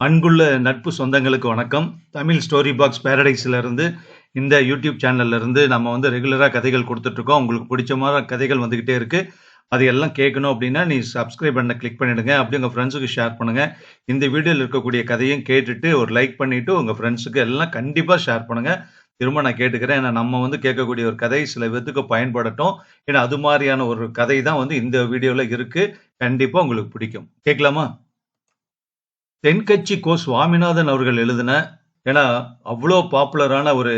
அன்புள்ள நட்பு சொந்தங்களுக்கு வணக்கம். தமிழ் ஸ்டோரி பாக்ஸ் பேரடைஸ்ல இருந்து இந்த யூடியூப் சேனல்ல இருந்து நம்ம ரெகுலரா கதைகள் கொடுத்துட்டு இருக்கோம். உங்களுக்கு பிடிச்ச மாதிரி கதைகள் வந்துகிட்டே இருக்கு. அது எல்லாம் கேட்கணும் அப்படின்னா நீ சப்ஸ்கிரைப் பண்ண கிளிக் பண்ணிடுங்க. அப்படி உங்க ஃப்ரெண்ட்ஸுக்கு ஷேர் பண்ணுங்க. இந்த வீடியோல இருக்கக்கூடிய கதையும் கேட்டுட்டு ஒரு லைக் பண்ணிட்டு உங்க ஃப்ரெண்ட்ஸுக்கு எல்லாம் கண்டிப்பா ஷேர் பண்ணுங்க. திரும்ப நான் கேட்டுக்கிறேன். ஏன்னா நம்ம கேட்கக்கூடிய ஒரு கதை சில விதத்துக்கு பயன்படட்டும். ஏன்னா அது மாதிரியான ஒரு கதை தான் இந்த வீடியோல இருக்கு. கண்டிப்பா உங்களுக்கு பிடிக்கும். கேட்கலாமா? தென்கட்சி கோ. சுவாமிநாதன் அவர்கள் எழுதின, ஏன்னா அவ்வளோ பாப்புலரான ஒரு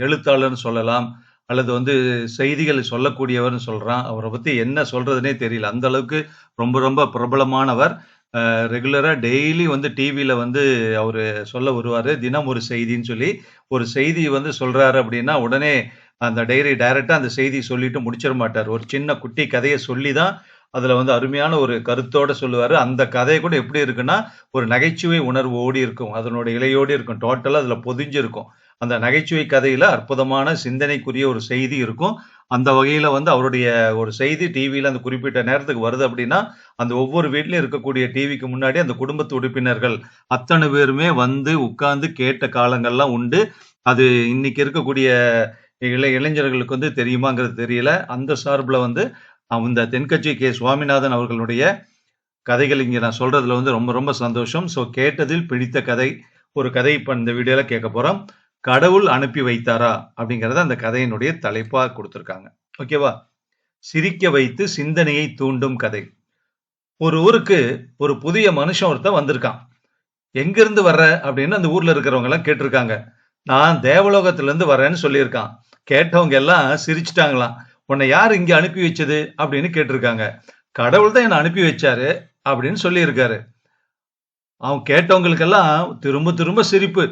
எழுத்தாளர்னு சொல்லலாம். அல்லது செய்திகள் சொல்லக்கூடியவர்னு சொல்றான். அவரை பத்தி என்ன சொல்றதுன்னே தெரியல. அந்த அளவுக்கு ரொம்ப ரொம்ப பிரபலமானவர். ரெகுலரா டெய்லி டிவியில அவரு சொல்ல வருவாரு. தினம் ஒரு செய்தின்னு சொல்லி. ஒரு செய்தி சொல்றாரு அப்படின்னா, உடனே அந்த டைரக்ட்டா அந்த செய்தி சொல்லிட்டு முடிச்சிட மாட்டார். ஒரு சின்ன குட்டி கதைய சொல்லி தான் அதுல அருமையான ஒரு கருத்தோட சொல்லுவாரு. அந்த கதை கூட எப்படி இருக்குன்னா, ஒரு நகைச்சுவை உணர்வு ஓடி இருக்கும். அதனோட இழையோடி இருக்கும். டோட்டலா அதுல பொதிஞ்சு இருக்கும். அந்த நகைச்சுவை கதையில அற்புதமான சிந்தனைக்குரிய ஒரு செய்தி இருக்கும். அந்த வகையில அவருடைய ஒரு செய்தி டிவியில அந்த குறிப்பிட்ட நேரத்துக்கு வருது அப்படின்னா, அந்த ஒவ்வொரு வீட்லயும் இருக்கக்கூடிய டிவிக்கு முன்னாடி அந்த குடும்பத்து உறுப்பினர்கள் அத்தனை பேருமே உட்கார்ந்து கேட்ட காலங்கள்லாம் உண்டு. அது இன்னைக்கு இருக்கக்கூடிய இளைஞர்களுக்கு தெரியுமாங்கிறது தெரியல. அந்த சார்புல இந்த தென்கட்சி கே. சுவாமிநாதன் அவர்களுடைய கதைகள் இங்க நான் சொல்றதுல ரொம்ப ரொம்ப சந்தோஷம். ஸோ கேட்டதில் பிடித்த கதை ஒரு கதை இப்ப இந்த வீடியோல கேட்க போறோம். கடவுள் அனுப்பி வைத்தாரா அப்படிங்கறத அந்த கதையினுடைய தலைப்பா கொடுத்திருக்காங்க. ஓகேவா? சிரிக்க வைத்து சிந்தனையை தூண்டும் கதை. ஒரு ஊருக்கு ஒரு புதிய மனுஷன் ஒருத்தன் வந்திருக்கான். எங்க இருந்து வர்ற அப்படின்னு அந்த ஊர்ல இருக்கிறவங்க எல்லாம் கேட்டிருக்காங்க. நான் தேவலோகத்துல இருந்து வர்றேன்னு சொல்லியிருக்கான். கேட்டவங்க எல்லாம் சிரிச்சுட்டாங்களாம். உன்னை யார் இங்க அனுப்பி வச்சது அப்படின்னு கேட்டிருக்காங்க. கடவுள் தான் என்னை அனுப்பி வச்சாரு அப்படின்னு சொல்லியிருக்காரு. அவன் கேட்டவங்களுக்கெல்லாம் திரும்ப திரும்ப சிரிப்பு.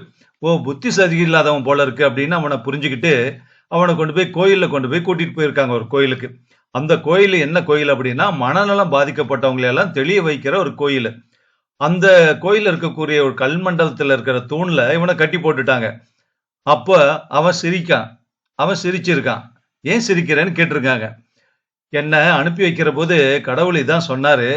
ஓ, புத்தி சரியில்லாதவன் போல இருக்கு அப்படின்னு அவனை புரிஞ்சுக்கிட்டு அவனை கொண்டு போய் கோயில்ல கொண்டு போய் கூட்டிட்டு போயிருக்காங்க ஒரு கோயிலுக்கு. அந்த கோயில் என்ன கோயில் அப்படின்னா, மனநலம் பாதிக்கப்பட்டவங்களை எல்லாம் தெளிய வைக்கிற ஒரு கோயில். அந்த கோயில்ல இருக்கக்கூடிய ஒரு கல்மண்டலத்துல இருக்கிற தூண்ல இவனை கட்டி போட்டுட்டாங்க. அப்ப அவன் சிரிச்சிருக்கான். ஏன் சிரிக்கிறேன்னு கேட்டிருக்காங்க. என்ன அனுப்பி வைக்கிற போது கடவுள் இதான் சொன்னாரு,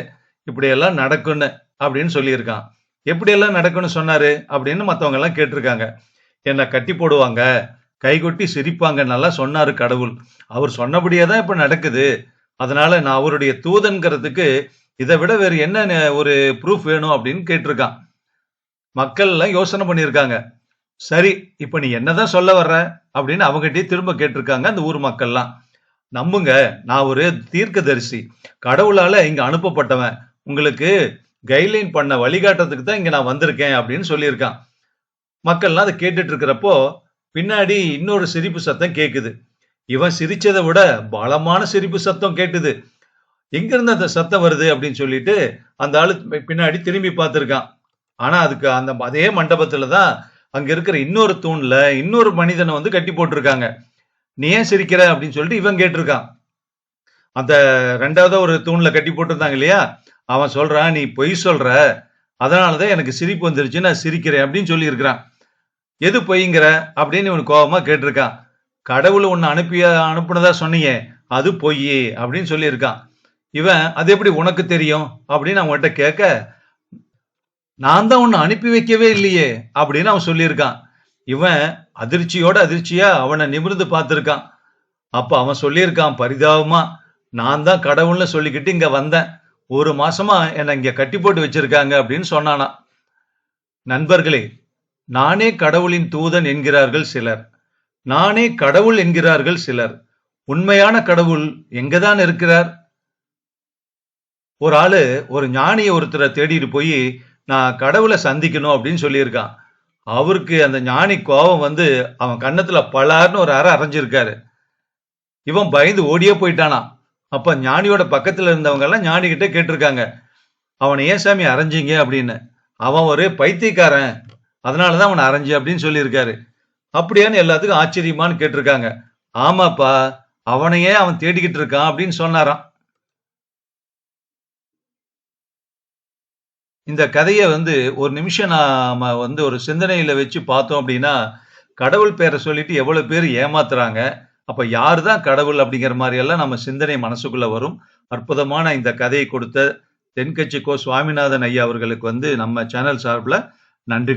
இப்படியெல்லாம் நடக்கும்னு அப்படின்னு சொல்லியிருக்கான். எப்படியெல்லாம் நடக்கும்னு சொன்னாரு அப்படின்னு மத்தவங்க எல்லாம் கேட்டிருக்காங்க. என்ன கட்டி போடுவாங்க, கைகொட்டி சிரிப்பாங்க, நல்லா சொன்னாரு கடவுள். அவர் சொன்னபடியே தான் இப்ப நடக்குது. அதனால நான் அவருடைய தூதன்கிறதுக்கு இதை விட வேறு என்ன ஒரு ப்ரூஃப் வேணும் அப்படின்னு கேட்டிருக்கான். மக்கள் எல்லாம் யோசனை பண்ணியிருக்காங்க. சரி, இப்ப நீ என்னதான் சொல்ல வர்ற அப்படின்னு அவங்ககிட்டயே திரும்ப கேட்டிருக்காங்க அந்த ஊர் மக்கள்லாம். நம்புங்க, நான் ஒரு தீர்க்கதரிசி, கடவுளால இங்க அனுப்பப்பட்டவன், உங்களுக்கு கைட்லைன் பண்ண வழிகாட்டுறதுக்கு தான் இங்க நான் வந்திருக்கேன் அப்படின்னு சொல்லியிருக்கான். மக்கள்லாம் அதை கேட்டுட்டு இருக்கிறப்போ பின்னாடி இன்னொரு சிரிப்பு சத்தம் கேக்குது. இவன் சிரிச்சதை விட பலமான சிரிப்பு சத்தம் கேட்டுது. எங்க இருந்து அந்த சத்தம் வருது அப்படின்னு சொல்லிட்டு அந்த ஆளு பின்னாடி திரும்பி பார்த்திருக்கான். ஆனா அதுக்கு அந்த அதே மண்டபத்துல தான் அங்க இருக்கிற இன்னொரு தூண்ல இன்னொரு மனிதனை கட்டி போட்டிருக்காங்க. நீ ஏன் சிரிக்கிற அப்படின்னு சொல்லிட்டு இவன் கேட்டிருக்கான். அந்த ரெண்டாவது ஒரு தூண்ல கட்டி போட்டிருந்தாங்க இல்லையா, அவன் சொல்றான், நீ பொய் சொல்ற, அதனாலதான் எனக்கு சிரிப்பு வந்துருச்சு, நான் சிரிக்கிறேன் அப்படின்னு சொல்லி இருக்கிறான். எது பொய்ங்கிற அப்படின்னு இவன் கோபமா கேட்டிருக்கான். கடவுள் உன்னை அனுப்புனதா சொன்னீங்க, அது பொய் அப்படின்னு சொல்லி இருக்கான். இவன் அது எப்படி உனக்கு தெரியும் அப்படின்னு அவன்கிட்ட கேட்க, நான் தான் உன்னை அனுப்பி வைக்கவே இல்லையே அப்படின்னு அவன் சொல்லியிருக்கான். இவன் அதிர்ச்சியா அவனை நிமிர்ந்து பார்த்திருக்கான். அப்ப அவன் சொல்லியிருக்கான் பரிதாபமா, நான் தான் கடவுள்னு சொல்லிக்கிட்டு இங்க வந்தேன், 1 மாசமா என்னை இங்க கட்டி போட்டு வச்சிருக்காங்க அப்படின்னு சொன்னானா. நண்பர்களே, நானே கடவுளின் தூதன் என்கிறார்கள் சிலர், நானே கடவுள் என்கிறார்கள் சிலர். உண்மையான கடவுள் எங்கதான் இருக்கிறார்? ஒரு ஆளு ஒரு ஞானிய ஒருத்தரை தேடிட்டு போய் நான் கடவுளை சந்திக்கணும் அப்படின்னு சொல்லியிருக்கான். அவருக்கு அந்த ஞானி கோபம் அவன் கன்னத்துல பலார்னு ஒரு அறை அரைஞ்சிருக்காரு. இவன் பயந்து ஓடியே போயிட்டானா. அப்ப ஞானியோட பக்கத்துல இருந்தவங்க எல்லாம் ஞானி கிட்ட கேட்டிருக்காங்க, அவனை ஏன் சாமி அரைஞ்சிங்க அப்படின்னு. அவன் ஒரு பைத்தியக்காரன், அதனாலதான் அவனை அரைஞ்சு அப்படின்னு சொல்லியிருக்காரு. அப்படியான்னு எல்லாத்துக்கும் ஆச்சரியமான்னு கேட்டிருக்காங்க. ஆமாப்பா, அவனையே அவன் தேடிக்கிட்டு இருக்கான் அப்படின்னு சொன்னாராம். இந்த கதையை ஒரு நிமிஷம் நாம ஒரு சிந்தனையில வச்சு பார்த்தோம் அப்படின்னா, கடவுள் பேரை சொல்லிட்டு எவ்வளவு பேர் ஏமாத்துறாங்க. அப்ப யாருதான் கடவுள் அப்படிங்கிற மாதிரி எல்லாம் நம்ம சிந்தனை மனசுக்குள்ள வரும். அற்புதமான இந்த கதையை கொடுத்த தென்கட்சி கோ. சுவாமிநாதன் ஐயா அவர்களுக்கு வந்து நம்ம சேனல் சார்புல நன்றி